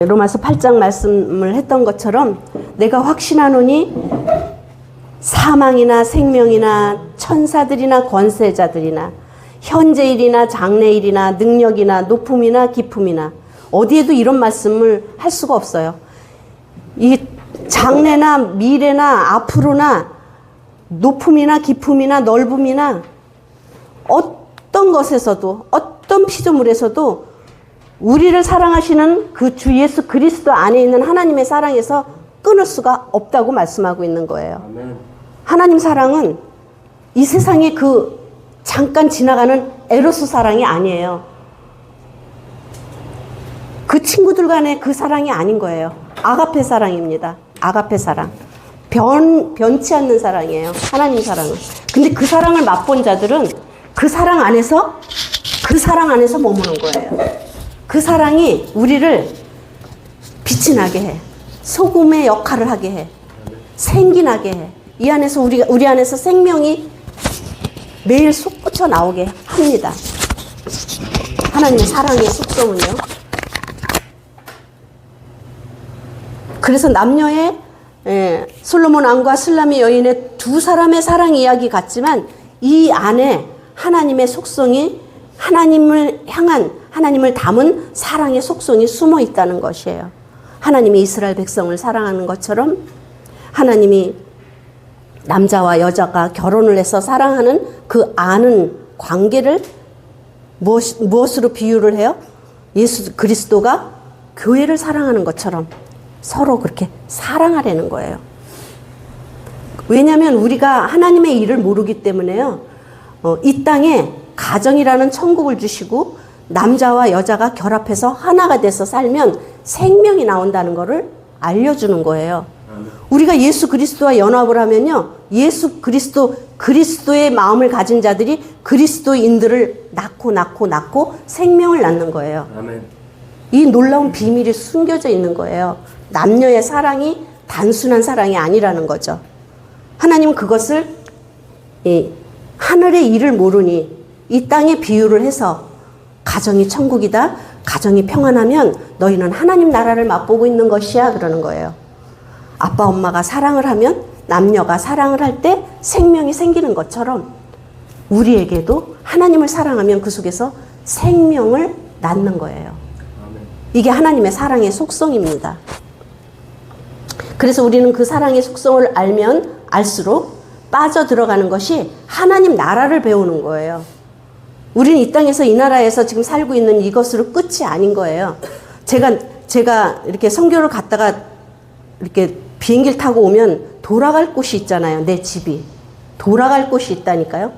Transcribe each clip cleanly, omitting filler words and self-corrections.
로마서 8장 말씀을 했던 것처럼 내가 확신하노니 사망이나 생명이나 천사들이나 권세자들이나 현재일이나 장래일이나 능력이나 높음이나 깊음이나 어디에도 이런 말씀을 할 수가 없어요. 이 장래나 미래나 앞으로나 높음이나 깊음이나 넓음이나 어떤 것에서도 어떤 피조물에서도 우리를 사랑하시는 그 주 예수 그리스도 안에 있는 하나님의 사랑에서 끊을 수가 없다고 말씀하고 있는 거예요. 아멘. 하나님 사랑은 이 세상에 그 잠깐 지나가는 에로스 사랑이 아니에요. 그 친구들 간의 그 사랑이 아닌 거예요. 아가페 사랑입니다. 아가페 사랑. 변치 않는 사랑이에요. 하나님 사랑은. 근데 그 사랑을 맛본 자들은 그 사랑 안에서 머무는 거예요. 그 사랑이 우리를 빛이 나게 해. 소금의 역할을 하게 해. 생기 나게 해. 이 안에서 우리 안에서 생명이 매일 솟구쳐 나오게 합니다. 하나님의 사랑의 속성은요. 그래서 남녀의 솔로몬 왕과 술람의 여인의 두 사람의 사랑 이야기 같지만 이 안에 하나님의 속성이 하나님을 향한 하나님을 담은 사랑의 속성이 숨어 있다는 것이에요. 하나님이 이스라엘 백성을 사랑하는 것처럼 하나님이 남자와 여자가 결혼을 해서 사랑하는 그 아는 관계를 무엇으로 비유를 해요? 예수 그리스도가 교회를 사랑하는 것처럼 서로 그렇게 사랑하려는 거예요. 왜냐하면 우리가 하나님의 일을 모르기 때문에요. 이 땅에 가정이라는 천국을 주시고 남자와 여자가 결합해서 하나가 돼서 살면 생명이 나온다는 것을 알려주는 거예요. 우리가 예수 그리스도와 연합을 하면요. 예수 그리스도의 마음을 가진 자들이 그리스도인들을 낳고 생명을 낳는 거예요. 아멘. 이 놀라운 비밀이 숨겨져 있는 거예요. 남녀의 사랑이 단순한 사랑이 아니라는 거죠. 하나님은 그것을 하늘의 일을 모르니 이 땅에 비유를 해서 가정이 천국이다. 가정이 평안하면 너희는 하나님 나라를 맛보고 있는 것이야. 그러는 거예요. 아빠 엄마가 사랑을 하면 남녀가 사랑을 할 때 생명이 생기는 것처럼 우리에게도 하나님을 사랑하면 그 속에서 생명을 낳는 거예요. 이게 하나님의 사랑의 속성입니다. 그래서 우리는 그 사랑의 속성을 알면 알수록 빠져들어가는 것이 하나님 나라를 배우는 거예요. 우리는 이 땅에서 이 나라에서 지금 살고 있는 이것으로 끝이 아닌 거예요. 제가 이렇게 선교를 갔다가 이렇게 비행기를 타고 오면 돌아갈 곳이 있잖아요. 내 집이. 돌아갈 곳이 있다니까요.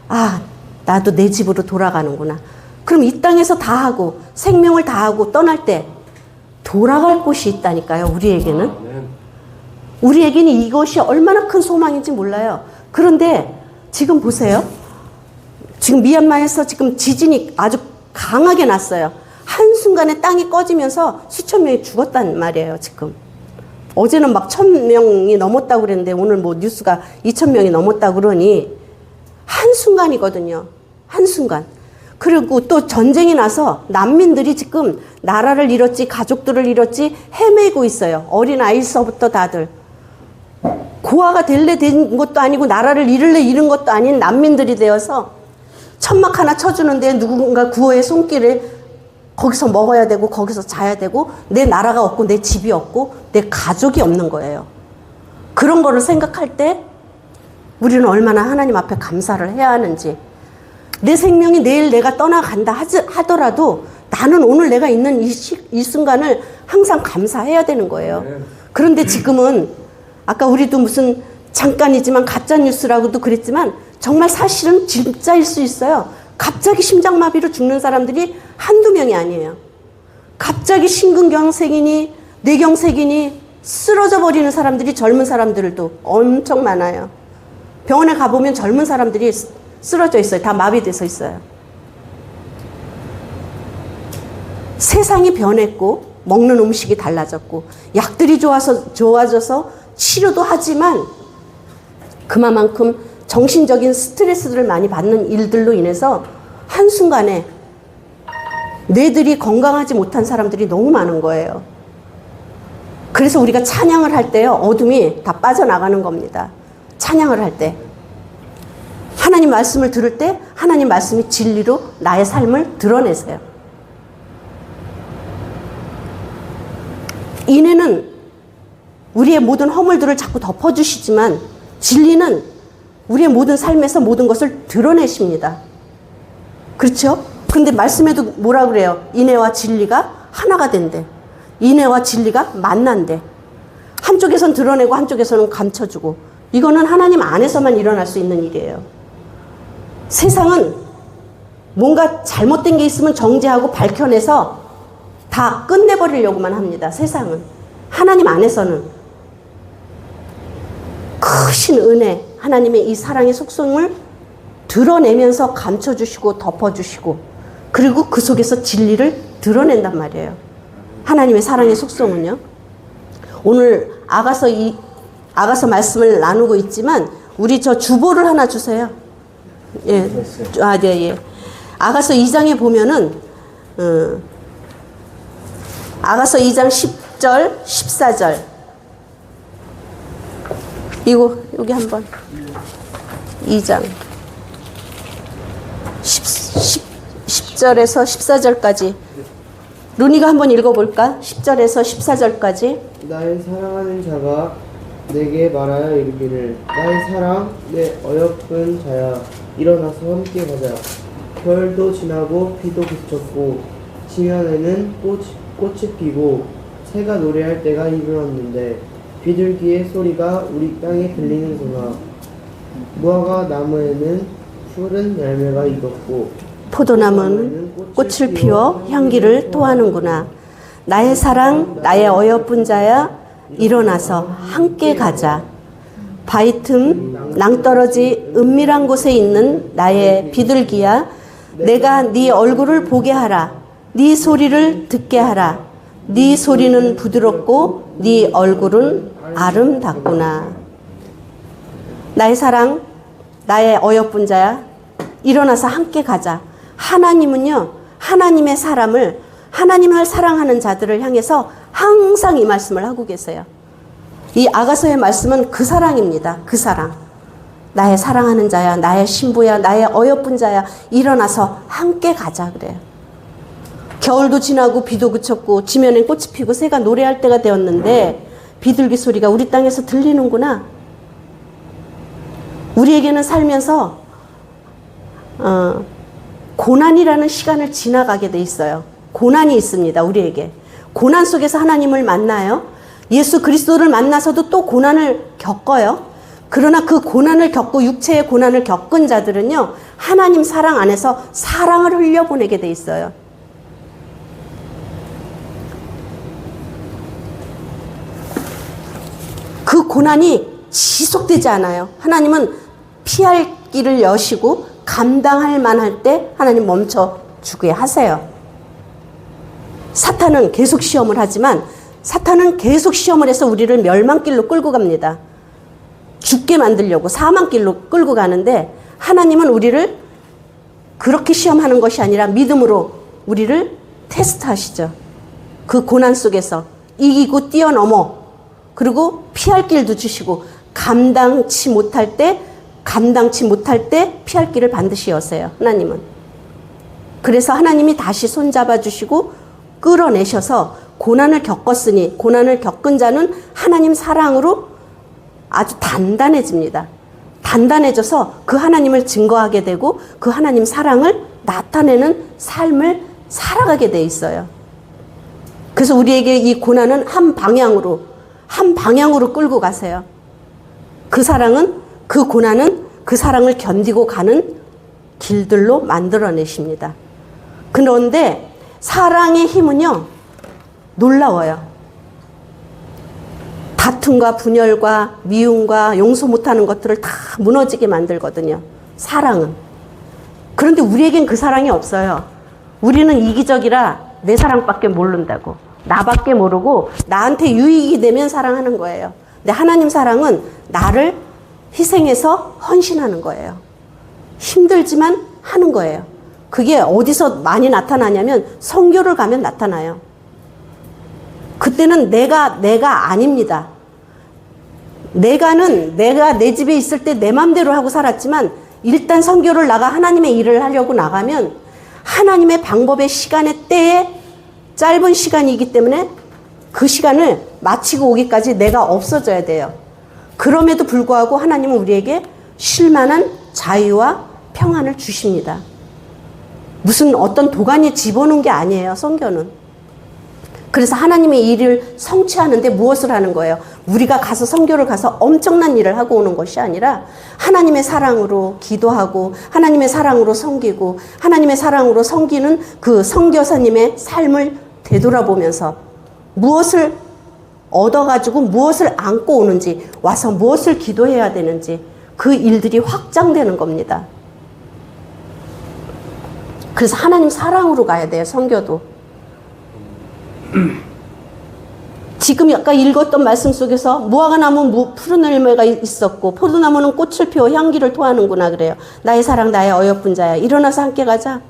아, 나도 내 집으로 돌아가는구나. 그럼 이 땅에서 다 하고 생명을 다 하고 떠날 때 돌아갈 곳이 있다니까요. 우리에게는. 우리에게는 이것이 얼마나 큰 소망인지 몰라요. 그런데 지금 보세요. 지금 미얀마에서 지금 지진이 아주 강하게 났어요. 한순간에 땅이 꺼지면서 수천 명이 죽었단 말이에요. 지금. 어제는 막 1,000명이 넘었다고 그랬는데 오늘 뭐 뉴스가 2,000명이 넘었다고 그러니 한순간이거든요. 한순간. 그리고 또 전쟁이 나서 난민들이 지금 나라를 잃었지 가족들을 잃었지 헤매고 있어요. 어린아이서부터 다들. 고아가 될래 된 것도 아니고 나라를 잃을래 잃은 것도 아닌 난민들이 되어서 천막 하나 쳐주는데 누군가 구호의 손길을 거기서 먹어야 되고 거기서 자야 되고 내 나라가 없고 내 집이 없고 내 가족이 없는 거예요. 그런 거를 생각할 때 우리는 얼마나 하나님 앞에 감사를 해야 하는지. 내 생명이 내일 내가 떠나간다 하더라도 나는 오늘 내가 있는 이 순간을 항상 감사해야 되는 거예요. 그런데 지금은 아까 우리도 무슨 잠깐이지만 가짜뉴스라고도 그랬지만 정말 사실은 진짜일 수 있어요. 갑자기 심장마비로 죽는 사람들이 한두 명이 아니에요. 갑자기 심근경색이니 뇌경색이니 쓰러져 버리는 사람들이 젊은 사람들도 엄청 많아요. 병원에 가보면 젊은 사람들이 쓰러져 있어요. 다 마비돼서 있어요. 세상이 변했고 먹는 음식이 달라졌고 약들이 좋아져서 치료도 하지만 그만큼 정신적인 스트레스들을 많이 받는 일들로 인해서 한순간에 뇌들이 건강하지 못한 사람들이 너무 많은 거예요. 그래서 우리가 찬양을 할 때요, 어둠이 다 빠져나가는 겁니다. 찬양을 할 때. 하나님 말씀을 들을 때 하나님 말씀이 진리로 나의 삶을 드러내세요. 인애는 우리의 모든 허물들을 자꾸 덮어주시지만 진리는 우리의 모든 삶에서 모든 것을 드러내십니다. 그렇죠? 근데 말씀에도 뭐라 그래요? 인애와 진리가 하나가 된대. 인애와 진리가 만난대. 한쪽에선 드러내고 한쪽에서는 감춰주고. 이거는 하나님 안에서만 일어날 수 있는 일이에요. 세상은 뭔가 잘못된 게 있으면 정죄하고 밝혀내서 다 끝내버리려고만 합니다. 세상은. 하나님 안에서는 크신 은혜, 하나님의 이 사랑의 속성을 드러내면서 감춰주시고 덮어주시고, 그리고 그 속에서 진리를 드러낸단 말이에요. 하나님의 사랑의 속성은요. 오늘 아가서 말씀을 나누고 있지만 우리 저 주보를 하나 주세요. 예. 네, 예. 아가서 2장에 보면은 아가서 2장 10절, 14절. 이거 여기 한번 2장 10절에서 14절까지 루니가 한번 읽어볼까? 10절에서 14절까지. 나의 사랑하는 자가 내게 말하여 이르기를 나의 사랑 내 어여쁜 자야 일어나서 함께 가자. 겨울도 지나고 비도 그쳤고 지면에는 꽃이 피고 새가 노래할 때가 이르렀는데 비둘기의 소리가 우리 땅에 들리는구나. 무화과 나무에는 푸른 열매가 익었고 포도나무는 꽃을 피워 향기를 토하는구나. 나의 사랑 나의 어여쁜 자야 일어나서 함께 가자. 바위 틈 낭떠러지 은밀한 곳에 있는 나의 비둘기야, 내가 네 얼굴을 보게 하라. 네 소리를 듣게 하라. 네 소리는 부드럽고 네 얼굴은 아름답구나. 나의 사랑 나의 어여쁜 자야 일어나서 함께 가자. 하나님은요, 하나님의 하나님을 사랑하는 자들을 향해서 항상 이 말씀을 하고 계세요. 이 아가서의 말씀은 그 사랑입니다. 그 사랑. 나의 사랑하는 자야, 나의 신부야, 나의 어여쁜 자야, 일어나서 함께 가자 그래요. 겨울도 지나고 비도 그쳤고 지면엔 꽃이 피고 새가 노래할 때가 되었는데 비둘기 소리가 우리 땅에서 들리는구나. 우리에게는 살면서 고난이라는 시간을 지나가게 돼 있어요. 고난이 있습니다. 우리에게. 고난 속에서 하나님을 만나요. 예수 그리스도를 만나서도 또 고난을 겪어요. 그러나 그 고난을 겪고 육체의 고난을 겪은 자들은요, 하나님 사랑 안에서 사랑을 흘려보내게 돼 있어요. 그 고난이 지속되지 않아요. 하나님은 피할 길을 여시고 감당할 만할 때 하나님 멈춰주게 하세요. 사탄은 계속 시험을 하지만 사탄은 계속 시험을 해서 우리를 멸망길로 끌고 갑니다. 죽게 만들려고 사망길로 끌고 가는데 하나님은 우리를 그렇게 시험하는 것이 아니라 믿음으로 우리를 테스트하시죠. 그 고난 속에서 이기고 뛰어넘어, 그리고 피할 길도 주시고 감당치 못할 때 피할 길을 반드시 여세요. 하나님은. 그래서 하나님이 다시 손잡아 주시고 끌어내셔서 고난을 겪었으니 고난을 겪은 자는 하나님 사랑으로 아주 단단해집니다. 단단해져서 그 하나님을 증거하게 되고 그 하나님 사랑을 나타내는 삶을 살아가게 돼 있어요. 그래서 우리에게 이 고난은 한 방향으로 끌고 가세요. 그 고난은 그 사랑을 견디고 가는 길들로 만들어내십니다. 그런데 사랑의 힘은요, 놀라워요. 다툼과 분열과 미움과 용서 못하는 것들을 다 무너지게 만들거든요. 사랑은. 그런데 우리에겐 그 사랑이 없어요. 우리는 이기적이라 내 사랑밖에 모른다고. 나밖에 모르고 나한테 유익이 되면 사랑하는 거예요. 근데 하나님 사랑은 나를 희생해서 헌신하는 거예요. 힘들지만 하는 거예요. 그게 어디서 많이 나타나냐면 성교를 가면 나타나요. 그때는 내가 아닙니다. 내가 내 집에 있을 때 내 맘대로 하고 살았지만 일단 선교를 나가 하나님의 일을 하려고 나가면 하나님의 방법의 시간의 때에 짧은 시간이기 때문에 그 시간을 마치고 오기까지 내가 없어져야 돼요. 그럼에도 불구하고 하나님은 우리에게 쉴만한 자유와 평안을 주십니다. 무슨 어떤 도가니에 집어넣은 게 아니에요, 선교는. 그래서 하나님의 일을 성취하는데 무엇을 하는 거예요? 우리가 가서 선교를 가서 엄청난 일을 하고 오는 것이 아니라 하나님의 사랑으로 기도하고 하나님의 사랑으로 섬기고 하나님의 사랑으로 섬기는 그 선교사님의 삶을 되돌아보면서 무엇을 얻어가지고 무엇을 안고 오는지, 와서 무엇을 기도해야 되는지 그 일들이 확장되는 겁니다. 그래서 하나님 사랑으로 가야 돼요, 선교도. 지금 아까 읽었던 말씀 속에서 무화과나무 푸른 열매가 있었고 포도나무는 꽃을 피워 향기를 토하는구나 그래요. 나의 사랑 나의 어여쁜 자야, 일어나서 함께 가자.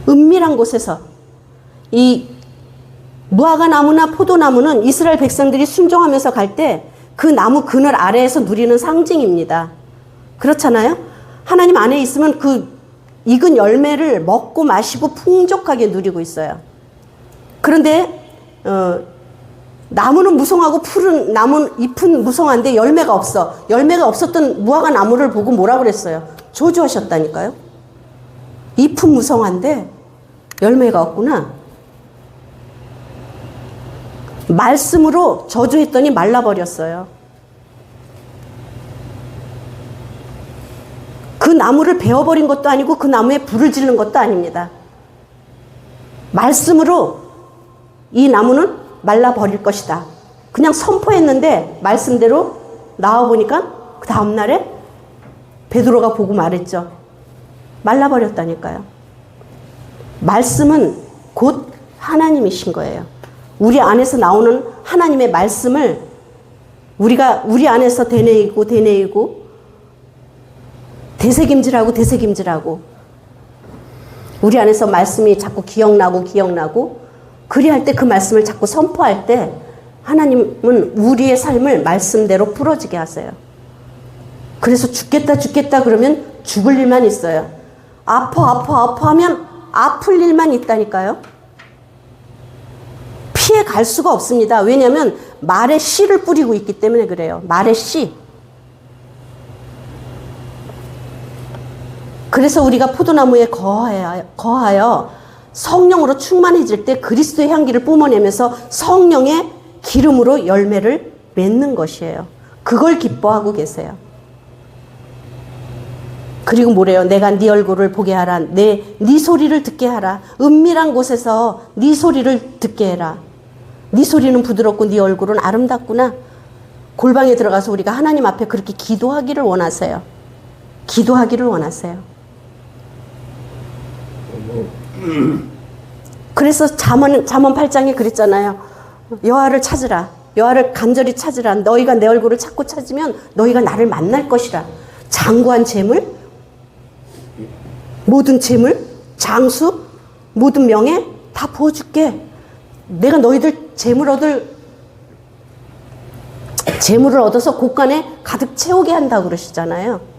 은밀한 곳에서 이 무화과나무나 포도나무는 이스라엘 백성들이 순종하면서 갈 때 그 나무 그늘 아래에서 누리는 상징입니다. 그렇잖아요? 하나님 안에 있으면 그 익은 열매를 먹고 마시고 풍족하게 누리고 있어요. 그런데 나무는 무성하고 푸른 나무 잎은 무성한데 열매가 없어. 열매가 없었던 무화과 나무를 보고 뭐라 그랬어요? 저주하셨다니까요. 잎은 무성한데 열매가 없구나. 말씀으로 저주했더니 말라버렸어요. 그 나무를 베어버린 것도 아니고 그 나무에 불을 지른 것도 아닙니다. 말씀으로 이 나무는 말라버릴 것이다. 그냥 선포했는데 말씀대로 나와보니까 그 다음날에 베드로가 보고 말했죠. 말라버렸다니까요. 말씀은 곧 하나님이신 거예요. 우리 안에서 나오는 하나님의 말씀을 우리가 우리 안에서 되뇌이고 되새김질하고 우리 안에서 말씀이 자꾸 기억나고 그리할 때 그 말씀을 자꾸 선포할 때 하나님은 우리의 삶을 말씀대로 풀어지게 하세요. 그래서 죽겠다 그러면 죽을 일만 있어요. 아파 하면 아플 일만 있다니까요. 피해 갈 수가 없습니다. 왜냐하면 말에 씨를 뿌리고 있기 때문에 그래요. 말에 씨. 그래서 우리가 포도나무에 거하여 성령으로 충만해질 때 그리스도의 향기를 뿜어내면서 성령의 기름으로 열매를 맺는 것이에요. 그걸 기뻐하고 계세요. 그리고 뭐래요? 내가 네 얼굴을 보게 하라. 네 소리를 듣게 하라. 은밀한 곳에서 네 소리를 듣게 해라. 네 소리는 부드럽고 네 얼굴은 아름답구나. 골방에 들어가서 우리가 하나님 앞에 그렇게 기도하기를 원하세요. 그래서 잠언 8장에 그랬잖아요. 여호와를 찾으라. 여호와를 간절히 찾으라. 너희가 내 얼굴을 찾고 찾으면 너희가 나를 만날 것이라. 장구한 재물, 모든 재물, 장수, 모든 명예 다 부어줄게. 내가 너희들 재물을 얻어서 곳간에 가득 채우게 한다고 그러시잖아요.